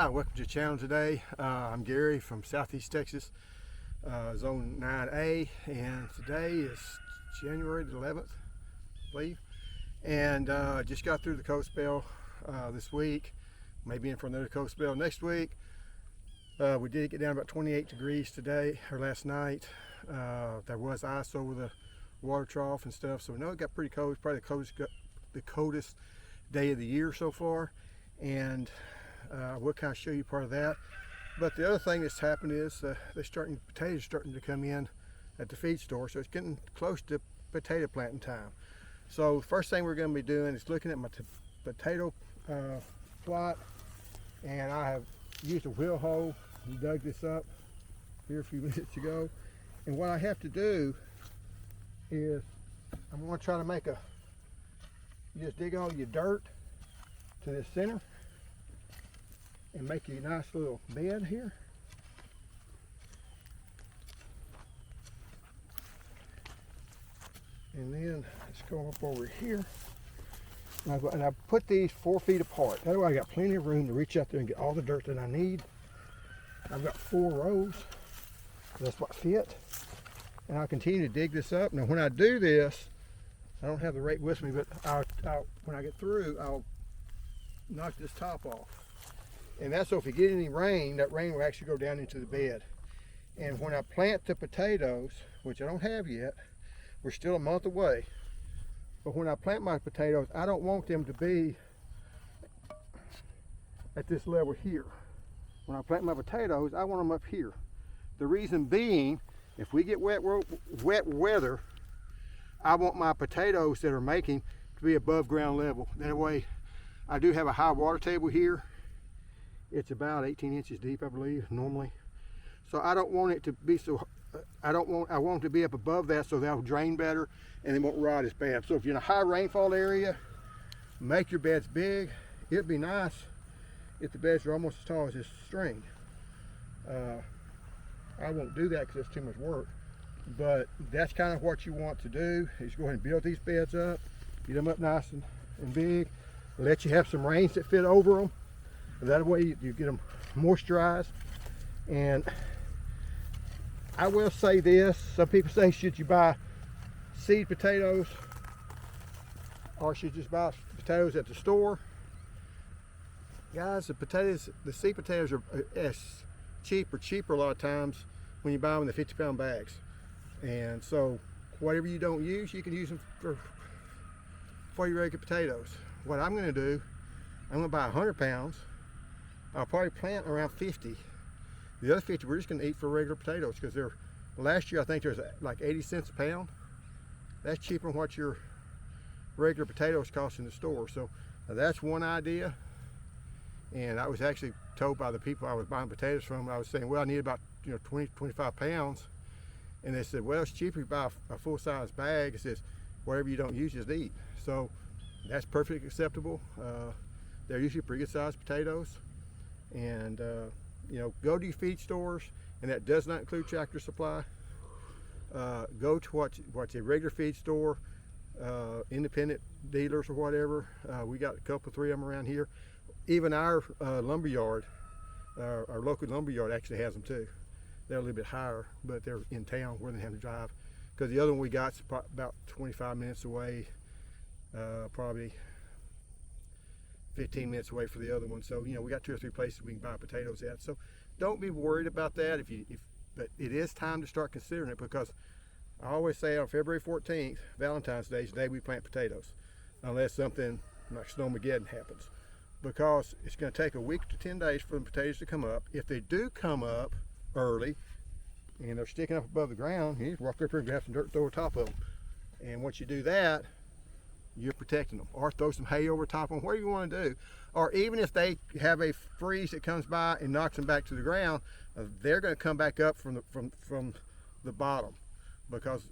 Hi, welcome to the channel today. I'm Gary from Southeast Texas, Zone 9A, and today is January the 11th, I believe. And just got through the cold spell this week, maybe in for another cold spell next week. We did get down about 28 degrees today, or last night. There was ice over the water trough and stuff, so we know it got pretty cold. It's probably the coldest day of the year so far. And we'll kind of show you part of that. But the other thing that's happened is potatoes starting to come in at the feed store, so it's getting close to potato planting time. So the first thing we're going to be doing is looking at my potato plot, and I have used a wheel hoe and dug this up here a few minutes ago. And what I have to do is I'm going to try to make you just dig all your dirt to the center and make you a nice little bed here. And then let's go up over here. And I put these 4 feet apart. That way I got plenty of room to reach out there and get all the dirt that I need. I've got 4 rows. That's what fit. And I'll continue to dig this up. Now when I do this, I don't have the rake with me, but when I get through, I'll knock this top off. And that's so if you get any rain, that rain will actually go down into the bed. And when I plant the potatoes, which I don't have yet, we're still a month away, but when I plant my potatoes, I don't want them to be at this level here. When I plant my potatoes, I want them up here. The reason being, if we get wet weather, I want my potatoes that are making to be above ground level. That way, I do have a high water table here. It's about 18 inches deep, I believe, normally. So I don't want it to be so, I want it to be up above that so they'll drain better and they won't rot as bad. So if you're in a high rainfall area, make your beds big. It'd be nice if the beds are almost as tall as this string. I won't do that because it's too much work. But that's kind of what you want to do, is go ahead and build these beds up, get them up nice and big, let you have some rains that fit over them. That way you get them moisturized. And I will say this, some people say, should you buy seed potatoes or should you just buy potatoes at the store? Guys, the seed potatoes are as cheaper a lot of times when you buy them in the 50-pound bags. And so whatever you don't use, you can use them for your regular potatoes. What I'm gonna do, I'm gonna buy 100 pounds. I'll probably plant around 50. The other 50 we're just going to eat for regular potatoes, because they're, last year I think there's like 80 cents a pound. That's cheaper than what your regular potatoes cost in the store. So that's one idea. And I was actually told by the people I was buying potatoes from, I was saying, well, I need about 20, 25 pounds. And they said, well, it's cheaper if you buy a full-size bag. It says, whatever you don't use, just eat. So that's perfectly acceptable. They're usually pretty good sized potatoes. And go to your feed stores, and that does not include Tractor Supply. Go to what's a regular feed store, independent dealers or whatever. We got a couple, 3 of them around here. Even our lumber yard, our local lumber yard actually has them too. They're a little bit higher, but they're in town where they have to drive. Because the other one we got is about 25 minutes away, probably 15 minutes away for the other one. So we got 2 or 3 places we can buy potatoes at. So don't be worried about that. But it is time to start considering it, because I always say on February 14th, Valentine's Day is the day we plant potatoes, unless something like Snowmageddon happens, because it's going to take a week to 10 days for the potatoes to come up. If they do come up early and they're sticking up above the ground, you just walk up here and grab some dirt, throw on top of them. And once you do that, you're protecting them. Or throw some hay over top of them, whatever you want to do. Or even if they have a freeze that comes by and knocks them back to the ground, they're going to come back up from the bottom, because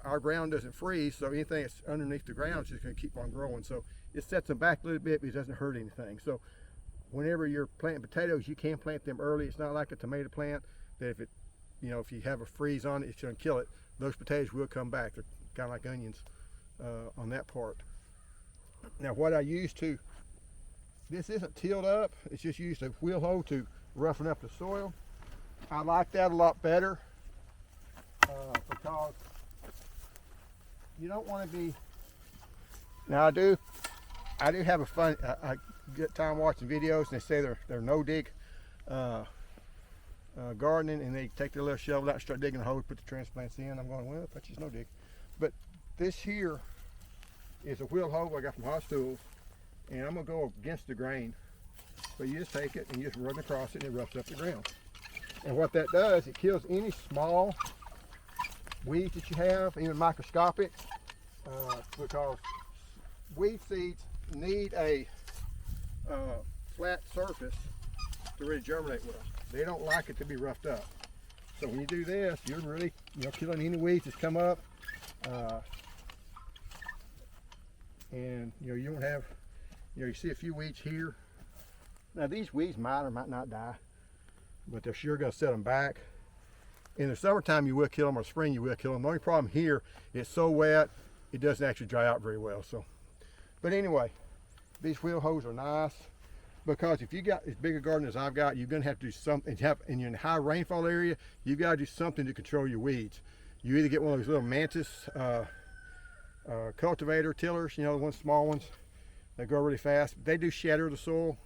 our ground doesn't freeze, so anything that's underneath the ground is just going to keep on growing. So it sets them back a little bit, but it doesn't hurt anything. So whenever you're planting potatoes, you can plant them early. It's not like a tomato plant that if you have a freeze on it, it's going to kill it. Those potatoes will come back. They're kind of like onions on that part. Now what I use to this isn't tilled up. It's just used a wheel hoe to roughen up the soil. I like that a lot better because you don't want to be. Now I do have a fun. I get time watching videos, and they say they're no dig gardening, and they take their little shovel out and start digging a hole, put the transplants in. I'm going, well, that's just no dig. But this here is a wheel hoe I got from Haas Tools, and I'm gonna go against the grain. But you just take it and you just run across it, and it roughs up the ground. And what that does, it kills any small weeds that you have, even microscopic, because weed seeds need a flat surface to really germinate well. They don't like it to be roughed up. So when you do this, you're really, killing any weeds that's come up, and you don't have, you see a few weeds here. Now these weeds might or might not die, but they're sure going to set them back. In the summertime you will kill them, or spring you will kill them. The only problem here, it's so wet, it doesn't actually dry out very well. So, but anyway, these wheel hoes are nice because if you got as big a garden as I've got, you're going to have to do something. And you're in a high rainfall area, you've got to do something to control your weeds. You either get one of those little Mantis cultivator tillers, the ones small ones that go really fast. They do shatter the soil,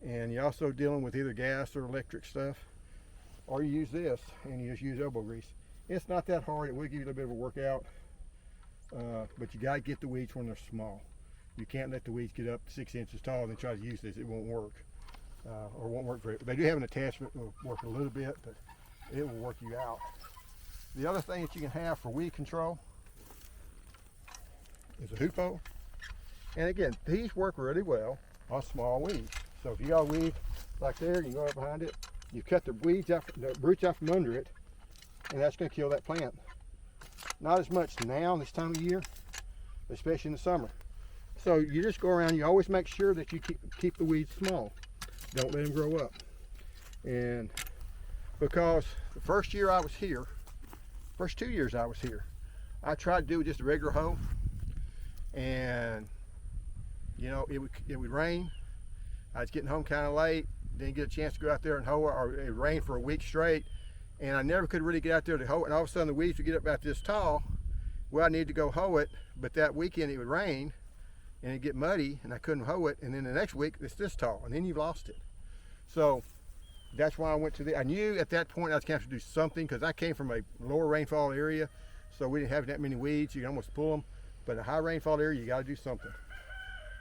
and you're also dealing with either gas or electric stuff. Or you use this, and you just use elbow grease. It's not that hard. It will give you a little bit of a workout, but you got to get the weeds when they're small. You can't let the weeds get up 6 inches tall and then try to use this. It won't work, or won't work very. They do have an attachment that will work a little bit, but it will work you out. The other thing that you can have for weed control is a hoop hoe. And again, these work really well on small weeds. So if you got a weed like there, you go up behind it, you cut the weeds out, the roots out from under it, and that's going to kill that plant. Not as much now this time of year, especially in the summer. So you just go around, you always make sure that you keep the weeds small. Don't let them grow up. And because the first year I was here, first 2 years I was here, I tried to do just a regular hoe, and it would rain. I was getting home kind of late, didn't get a chance to go out there and hoe, or it rained for a week straight, and I never could really get out there to hoe it. And all of a sudden the weeds would get up about this tall. Well, I needed to go hoe it, but that weekend it would rain and it'd get muddy and I couldn't hoe it, and then the next week it's this tall, and then you've lost it. So that's why I went to I knew at that point I was going to have to do something, because I came from a lower rainfall area, so we didn't have that many weeds. You can almost pull them, but in a high rainfall area you got to do something.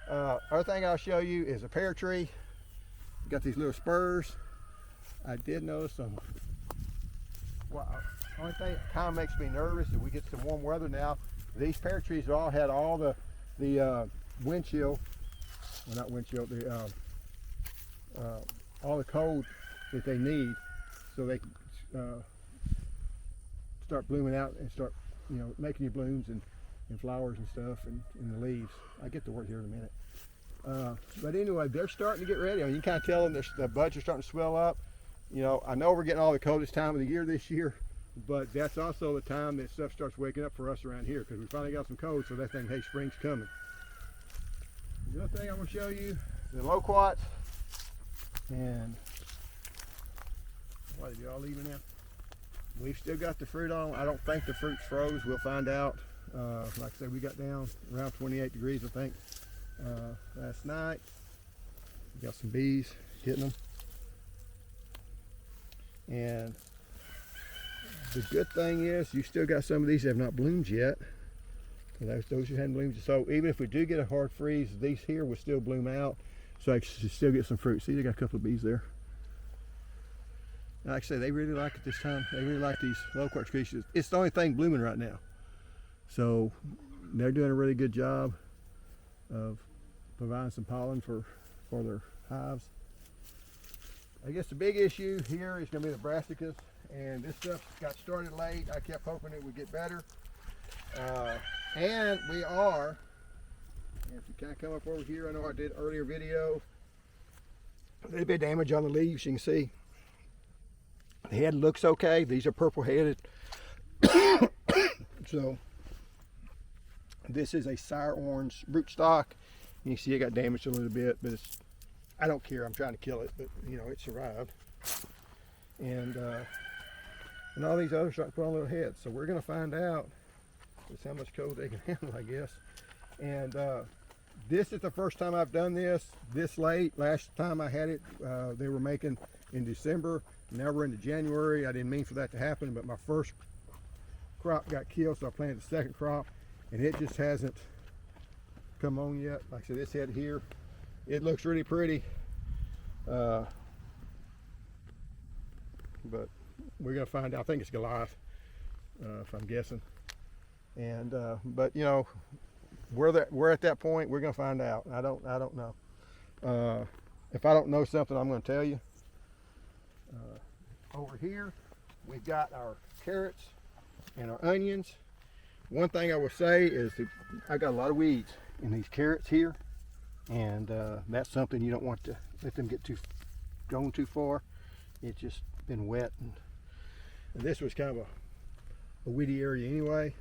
Other thing I'll show you is a pear tree. Got these little spurs. I did notice some. Well, only thing that kind of makes me nervous is we get some warm weather now. These pear trees all had all the wind chill, well, not wind chill, all the cold that they need, so they can start blooming out and start making you blooms and flowers and stuff, and the leaves. I get to work here in a minute. But anyway, they're starting to get ready. You can kind of tell them the buds are starting to swell up. I know we're getting all the coldest time of the year this year, but that's also the time that stuff starts waking up for us around here, because we finally got some cold, so they think, hey, spring's coming. The other thing I'm going to show you, the loquats, and what, are y'all leaving now? We've still got the fruit on. I don't think the fruit's froze. We'll find out. Like I said, we got down around 28 degrees, I think, last night. We got some bees hitting them. And the good thing is you still got some of these that have not bloomed yet. And those who hadn't bloomed. So even if we do get a hard freeze, these here will still bloom out. So I should still get some fruit. See, they got a couple of bees there. Like I say, they really like it this time. They really like these loquat species. It's the only thing blooming right now. So they're doing a really good job of providing some pollen for their hives. I guess the big issue here is going to be the brassicas, and this stuff got started late. I kept hoping it would get better, and we are. And if you kind of come up over here, I know I did earlier video. A little bit of damage on the leaves. You can see the head looks okay. These are purple headed. So this is a sour orange rootstock. You can see it got damaged a little bit, but it's I don't care. I'm trying to kill it, but you know, it survived. And all these others start to put on little heads. So we're going to find out just how much cold they can handle, I guess. And this is the first time I've done this late. Last time I had it, they were making in December. Now we're into January. I didn't mean for that to happen, but my first crop got killed, so I planted the second crop, and it just hasn't come on yet. Like I said, this head here, it looks really pretty, but we're gonna find out. I think it's Goliath, if I'm guessing. And but you know, we're at that point. We're gonna find out. I don't know. If I don't know something, I'm gonna tell you. Over here, we've got our carrots and our onions. One thing I will say is that I got a lot of weeds in these carrots here, and that's something you don't want to let them get going too far. It's just been wet, and this was kind of a weedy area anyway.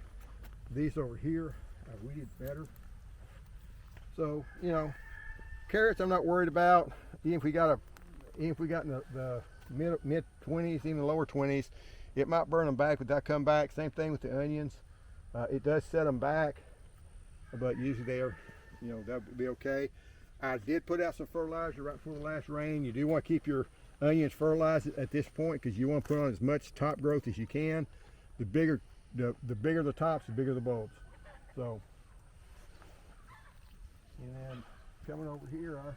These over here I've weeded better. So you know, carrots I'm not worried about. Even if we got in the mid 20s, even the lower 20s, it might burn them back, but they'll come back. Same thing with the onions. It does set them back, but usually they'll be okay. I did put out some fertilizer right before the last rain. You do want to keep your onions fertilized at this point because you want to put on as much top growth as you can. The bigger the tops, the bigger the bulbs. So, and then coming over here, our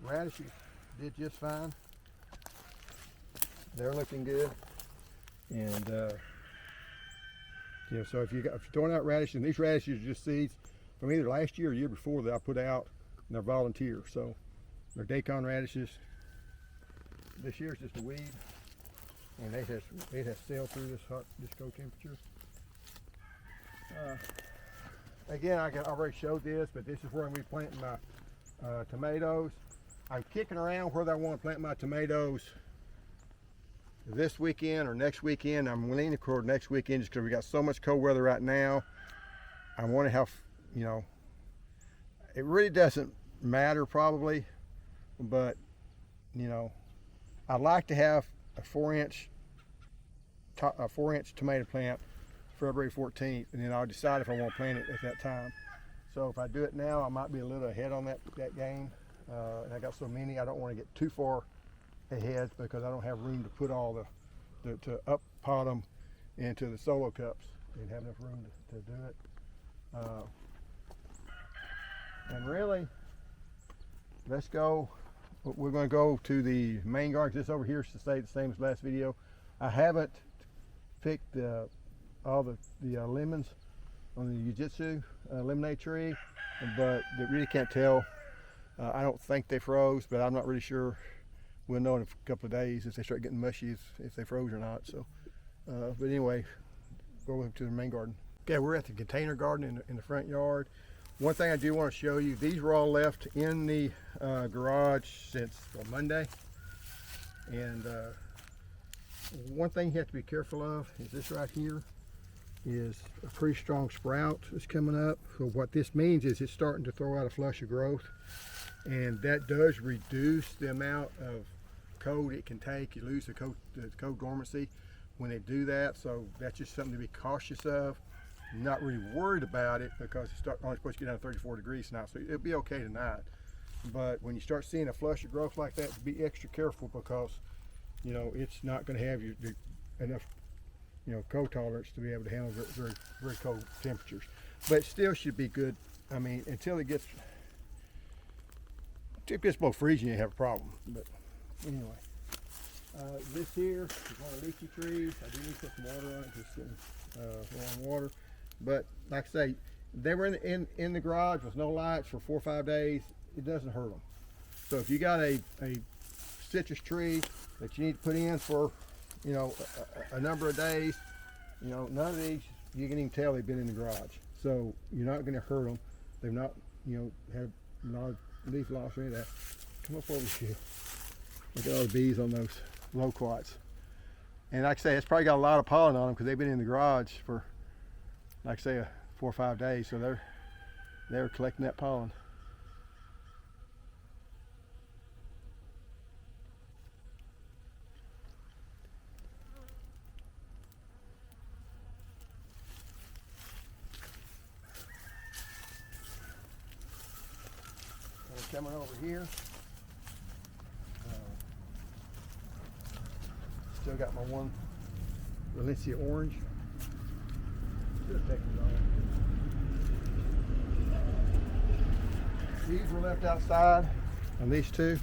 radishes did just fine. They're looking good, and you know, so if you're throwing out radishes, and these radishes are just seeds from either last year or the year before that I put out, and they're volunteer. So they're Daikon radishes. This year's just a weed, and it has sailed through this cold temperature. Again, I already showed this, but this is where I'm going to be planting my tomatoes. I'm kicking around whether I want to plant my tomatoes this weekend or next weekend. I'm leaning toward next weekend just because we got so much cold weather right now. I want to have, you know, it really doesn't matter probably, but you know, I'd like to have a 4-inch tomato plant February 14th, and then I'll decide if I want to plant it at that time. So if I do it now, I might be a little ahead on that game. And I got so many, I don't want to get too far ahead because I don't have room to put all to up pot them into the solo cups and have enough room to do it. And really, let's go. We're going to go to the main garden. This over here is to stay the same as last video. I haven't picked all the lemons on the Jiu-Jitsu lemonade tree, but they really can't tell. I don't think they froze, but I'm not really sure. We'll know in a couple of days if they start getting mushy, if they froze or not. So, but anyway, go to the main garden. Okay, we're at the container garden in the front yard. One thing I do want to show you, these were all left in the garage since Monday. And one thing you have to be careful of is this right here is a pretty strong sprout that's coming up. So what this means is it's starting to throw out a flush of growth, and that does reduce the amount of cold it can take. You lose the cold dormancy when they do that, so that's just something to be cautious of. I'm not really worried about it because it's only supposed to get down to 34 degrees tonight, so it'll be okay tonight. But when you start seeing a flush of growth like that, be extra careful because, you know, it's not going to have enough, you know, cold tolerance to be able to handle very, very cold temperatures. But it still should be good. I mean, until it gets below freezing, you have a problem. But anyway, this here is one of the leafy trees. I do need to put some water on it, just getting low on water. But like I say, they were in the garage with no lights for 4 or 5 days. It doesn't hurt them. So if you got a citrus tree that you need to put in for, you know, a number of days, you know, none of these, you can even tell they've been in the garage. So you're not going to hurt them. They've not, you know, had no leaf loss or any of that. Come up over here. Look at all the bees on those loquats. And like I say, it's probably got a lot of pollen on them because they've been in the garage for, like I say, 4 or 5 days. So they're collecting that pollen. coming over here. Still got my one Valencia orange. Just taking it on. These were left outside, and these two,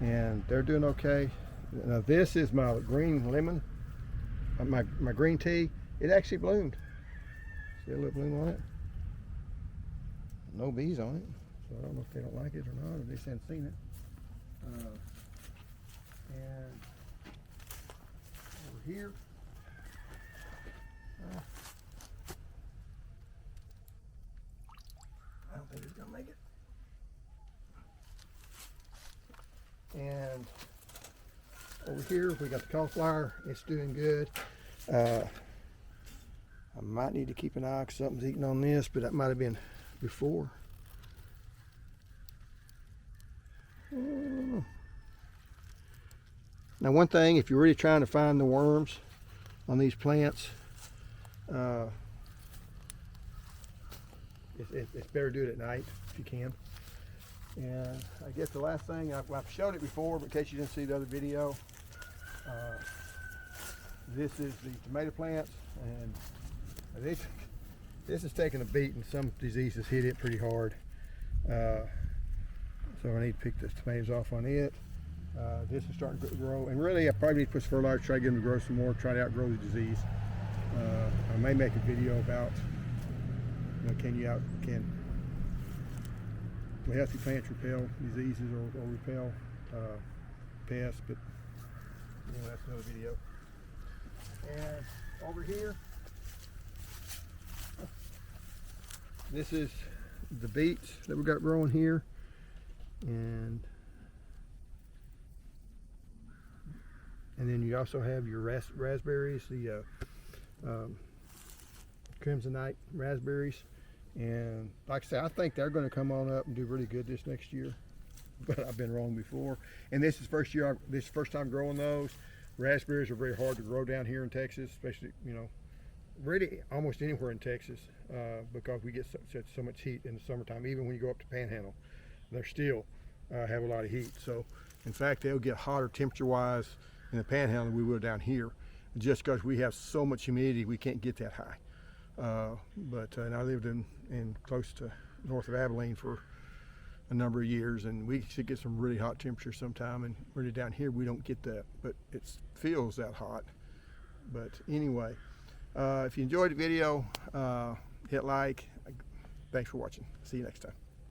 and they're doing okay. Now this is my green lemon, my green tea. It actually bloomed. See a little bloom on it. No bees on it, so I don't know if they don't like it or not, or they just haven't seen it. And over here, I don't think it's gonna make it. And over here we got the cauliflower. It's doing good. I might need to keep an eye because something's eating on this, but that might have been before. Now one thing, if you're really trying to find the worms on these plants, it's better to do it at night if you can. And I guess the last thing, I've showed it before, but in case you didn't see the other video, this is the tomato plants, and this is taking a beating. Some diseases hit it pretty hard. So I need to pick the tomatoes off on it. This is starting to grow, and really I probably need to put some fertilizer, try to get them to grow some more, try to outgrow the disease. I may make a video about, can healthy plants repel diseases or repel pests, but that's another video. And over here, this is the beets that we got growing here, and then you also have your raspberries, the Crimsonite raspberries. And like I say, I think they're going to come on up and do really good this next year, but I've been wrong before. And this is first time growing those. Raspberries are very hard to grow down here in Texas, especially, really almost anywhere in Texas, because we get so much heat in the summertime. Even when you go up to Panhandle, they're still have a lot of heat. So in fact, they'll get hotter temperature wise in the Panhandle than we will down here, just because we have so much humidity, we can't get that high. And I lived in close to north of Abilene for a number of years, and we should get some really hot temperatures sometime, and really down here we don't get that, but it feels that hot. But anyway, if you enjoyed the video, hit like. Thanks for watching. See you next time.